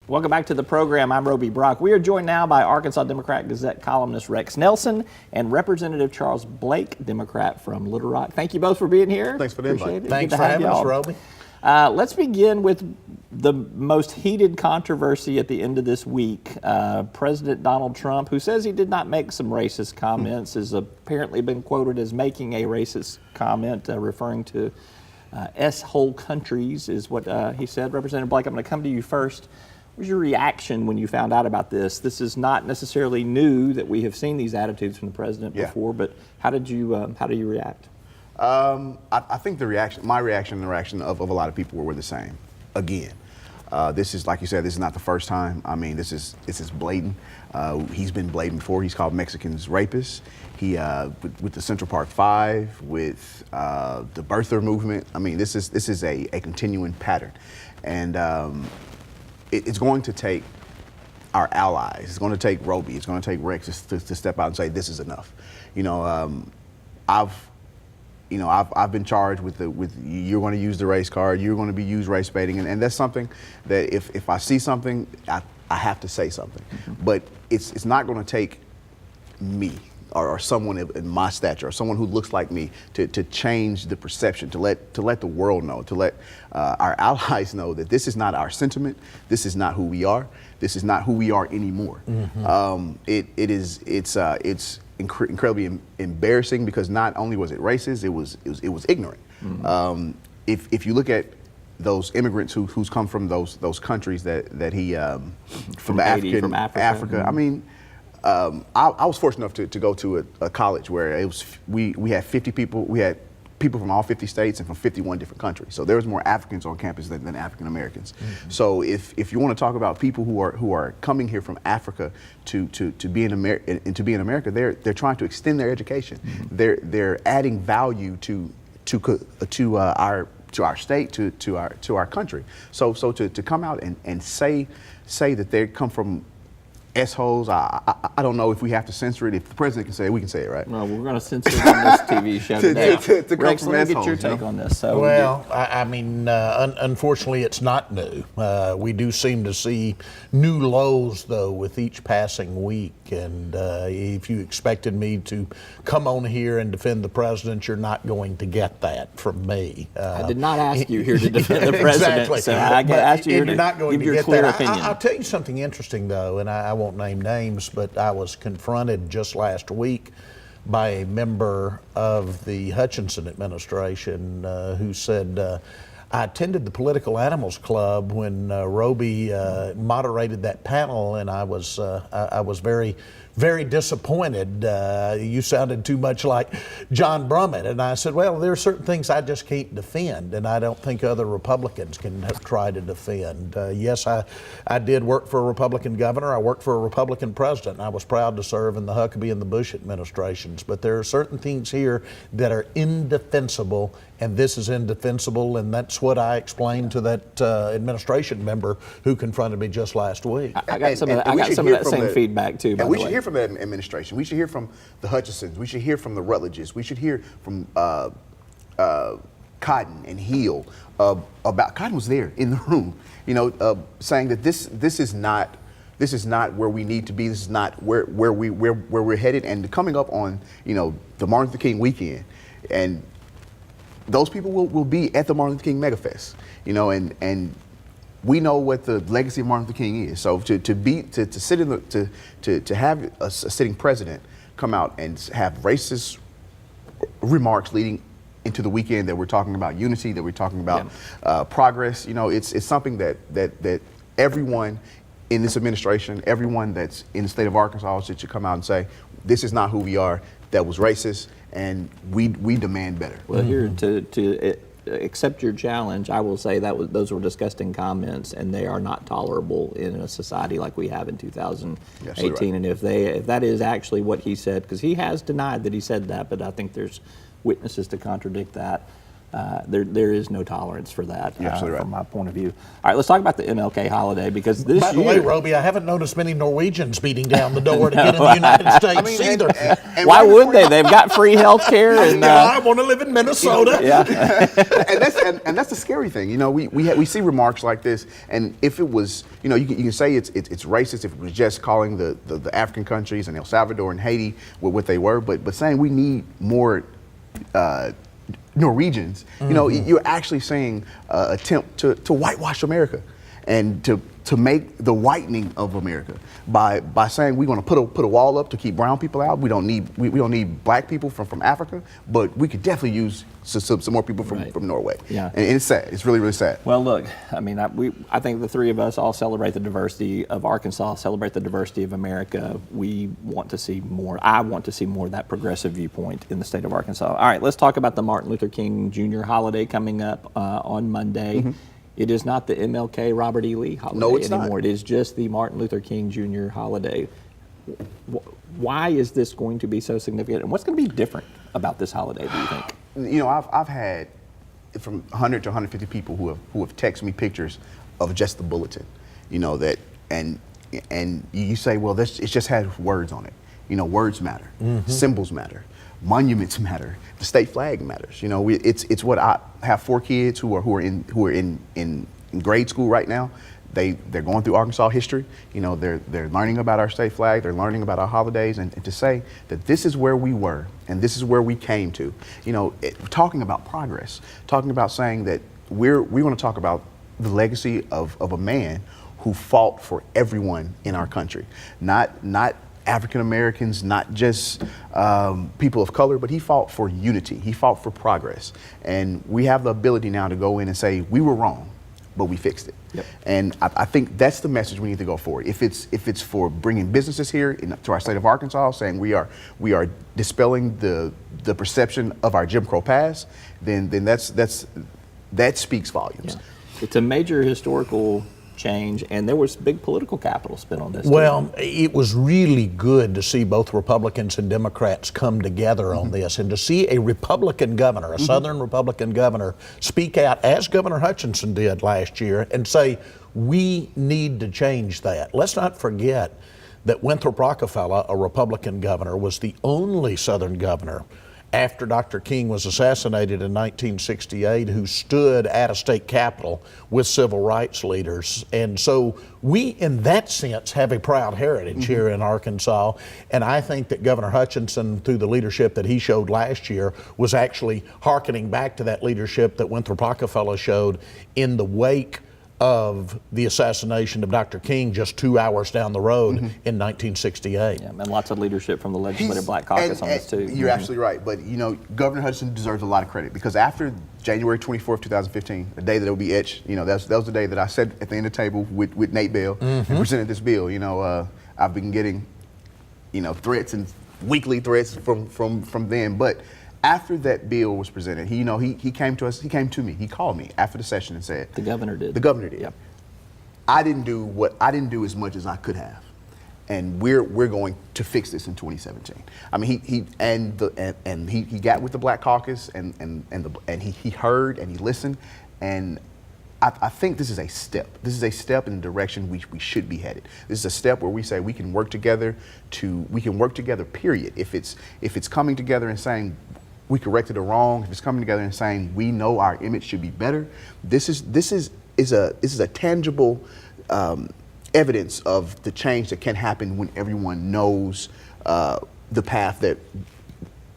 Welcome back to the program. I'm Roby Brock. We are joined now by Arkansas Democrat Gazette columnist Rex Nelson and Representative Charle Blake, Democrat from Little Rock. Thank you both for being here. Thanks for the invite. Thanks for having us, Roby. Let's begin with the most heated controversy at the end of this week. President Donald Trump, who says he did not make some racist comments, has apparently been quoted as making a racist comment referring to S-hole countries, is what he said. Representative Blake, I'm going to come to you first. What was your reaction when you found out about this? This is not necessarily new that we have seen these attitudes from the president before, but how did you react? I think my reaction and the reaction of a lot of people were the same. Again, this is, like you said, this is not the first time. I mean, this is blatant. He's been blatant before. He's called Mexicans rapists. He, with the Central Park Five, with the birther movement. I mean, this is a continuing pattern, and it's going to take our allies. It's going to take Roby. It's going to take Rex to step out and say this is enough. You know, I've been charged with you're going to use the race card, you're going to be used race baiting, and that's something that if I see something, I have to say something. Mm-hmm. But it's not going to take me or someone in my stature or someone who looks like me to change the perception, to let the world know, to let our allies know that this is not our sentiment, this is not who we are, this is not who we are anymore. Mm-hmm. It's incredibly embarrassing because not only was it racist, it was ignorant. Mm-hmm. If you look at those immigrants who's come from those countries that he from Africa. Mm-hmm. I mean, I was fortunate enough to go to a college where we had 50 people. We had people from all 50 states and from 51 different countries. So there was more Africans on campus than African Americans. Mm-hmm. So if you want to talk about people who are coming here from Africa to be in America, they're trying to extend their education. Mm-hmm. They're adding value to our state, to our country. So to come out and say that they come from S-holes, I don't know if we have to censor it. If the president can say it, we can say it, right? Well, we're going to censor it on this TV show today. Rex, let me get your take on this. So well, I mean, unfortunately, it's not new. We do seem to see new lows, though, with each passing week. And if you expected me to come on here and defend the president, you're not going to get that from me. I did not ask you here to defend the president. Exactly. So I asked you here to give your clear opinion. I'll tell you something interesting, though, and I won't name names, but I was confronted just last week by a member of the Hutchinson administration who said, I attended the Political Animals Club when Roby moderated that panel, and I was very, very disappointed. You sounded too much like John Brummett. And I said, well, there are certain things I just can't defend, and I don't think other Republicans can try to defend. Yes, I did work for a Republican governor. I worked for a Republican president, and I was proud to serve in the Huckabee and the Bush administrations. But there are certain things here that are indefensible, and this is indefensible, and that's what I explained to that administration member who confronted me just last week. I got some of that same feedback too, by the way. We should hear from that administration. We should hear from the Hutchinsons. We should hear from the Rutledges. We should hear from Cotton and Hill about. Cotton was there in the room, saying that this is not where we need to be. This is not where we're headed. And coming up on the Martin Luther King weekend, and those people will be at the Martin Luther King Megafest, and we know what the legacy of Martin Luther King is. So to have a sitting president come out and have racist remarks leading into the weekend, that we're talking about unity, that we're talking about progress, it's something that everyone in this administration, everyone that's in the state of Arkansas should come out and say, this is not who we are. That was racist, and we demand better. Well, here to accept your challenge, I will say those were disgusting comments, and they are not tolerable in a society like we have in 2018. Right. And if that is actually what he said, because he has denied that he said that, but I think there's witnesses to contradict that. There is no tolerance for that You're absolutely right. from my point of view. All right, let's talk about the MLK holiday, because this By the year, way, Roby, I haven't noticed many Norwegians beating down the door to get in the United States either. And why right would before they? They've got free health care. And I want to live in Minnesota. yeah. and that's the scary thing. We see remarks like this, and if it was, you can say it's racist if it was just calling the African countries and El Salvador and Haiti what they were, but saying we need more Norwegians, you're actually saying attempt to whitewash America and to make the whitening of America by saying we're going to put a wall up to keep brown people out. We don't need black people from Africa, but we could definitely use some more people from Norway. Yeah. And it's sad. It's really, really sad. Well, look, I mean, I think the three of us all celebrate the diversity of Arkansas, celebrate the diversity of America. We want to see more. I want to see more of that progressive viewpoint in the state of Arkansas. All right, let's talk about the Martin Luther King Jr. holiday coming up on Monday. Mm-hmm. It is not the MLK Robert E. Lee holiday anymore. Not. It is just the Martin Luther King Jr. holiday. Why is this going to be so significant, and what's going to be different about this holiday, do you think? I've had from 100 to 150 people who have texted me pictures of just the bulletin, and you say, well, it just has words on it. Words matter, mm-hmm. Symbols matter, monuments matter, the state flag matters. It's what I have 4 kids who are in grade school right now. They're going through Arkansas history. They're learning about our state flag. They're learning about our holidays, and to say that this is where we were and this is where we came to. Talking about progress, talking about saying that we're going to talk about the legacy of a man who fought for everyone in our country, not African Americans, not just people of color, but he fought for unity. He fought for progress, and we have the ability now to go in and say we were wrong, but we fixed it. Yep. And I think that's the message we need to go forward. If it's for bringing businesses here to our state of Arkansas, saying we are dispelling the perception of our Jim Crow past, then that speaks volumes. Yeah. It's a major historical change, and there was big political capital spent on this. Well, it was really good to see both Republicans and Democrats come together on this, and to see a Republican governor, a Southern Republican governor, speak out, as Governor Hutchinson did last year, and say, we need to change that. Let's not forget that Winthrop Rockefeller, a Republican governor, was the only Southern governor after Dr. King was assassinated in 1968, who stood at a state capitol with civil rights leaders. And so we, in that sense, have a proud heritage here in Arkansas. And I think that Governor Hutchinson, through the leadership that he showed last year, was actually hearkening back to that leadership that Winthrop Rockefeller showed in the wake of the assassination of Dr. King just 2 hours down the road in 1968. Yeah, and lots of leadership from the Legislative Black Caucus on this too. You're absolutely right, but Governor Hutchinson deserves a lot of credit, because after January 24th, 2015, a day that will be etched, that was the day that I sat at the end of the table with Nate Bell and presented this bill. I've been getting threats and weekly threats from them, but after that bill was presented, he came to us. He came to me. He called me after the session and said, "The governor did. The governor did. Yep. I didn't do as much as I could have, and we're going to fix this in 2017." I mean, he got with the Black Caucus and he heard and he listened, and I think this is a step. This is a step in the direction we should be headed. This is a step where we say we can work together. Period. If it's coming together and saying we corrected a wrong, if it's coming together and saying we know our image should be better, this is a tangible evidence of the change that can happen when everyone knows the path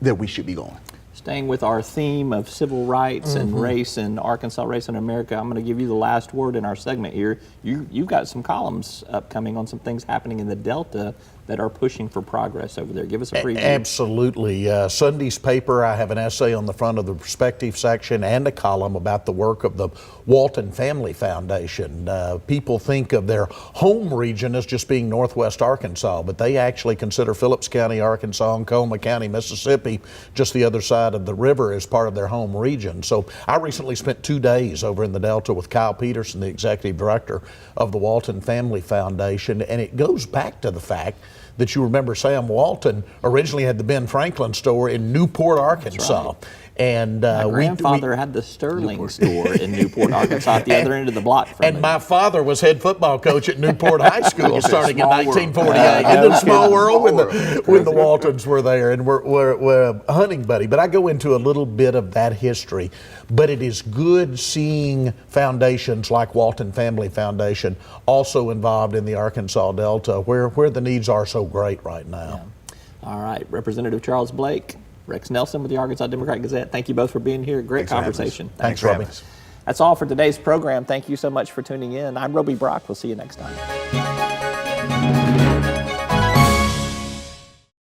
that we should be going. Staying with our theme of civil rights and race and Arkansas race in America, I'm going to give you the last word in our segment here. You've got some columns upcoming on some things happening in the Delta that are pushing for progress over there. Give us a preview. Absolutely. Sunday's paper, I have an essay on the front of the perspective section and a column about the work of the Walton Family Foundation. People think of their home region as just being Northwest Arkansas, but they actually consider Phillips County, Arkansas, and Colma County, Mississippi, just the other side of the river, as part of their home region. So I recently spent 2 days over in the Delta with Kyle Peterson, the executive director of the Walton Family Foundation, and it goes back to the fact that you remember Sam Walton originally had the Ben Franklin store in Newport, Arkansas. Right. And My grandfather had the Sterling store in Newport, Arkansas, at the other end of the block from and me. my father was head football coach at Newport High School starting in Small world. 1948. No Isn't it a small kidding. world when Small the Waltons were there and we're a hunting buddy? But I go into a little bit of that history. But it is good seeing foundations like Walton Family Foundation also involved in the Arkansas Delta where the needs are so great right now. All right, Representative Charles Blake, Rex Nelson with the Arkansas Democrat-Gazette. Thank you both for being here. Great Thanks for having us. conversation. Thanks for having us. us. That's all for today's program. Thank you so much for tuning in. I'm Roby Brock. We'll see you next time.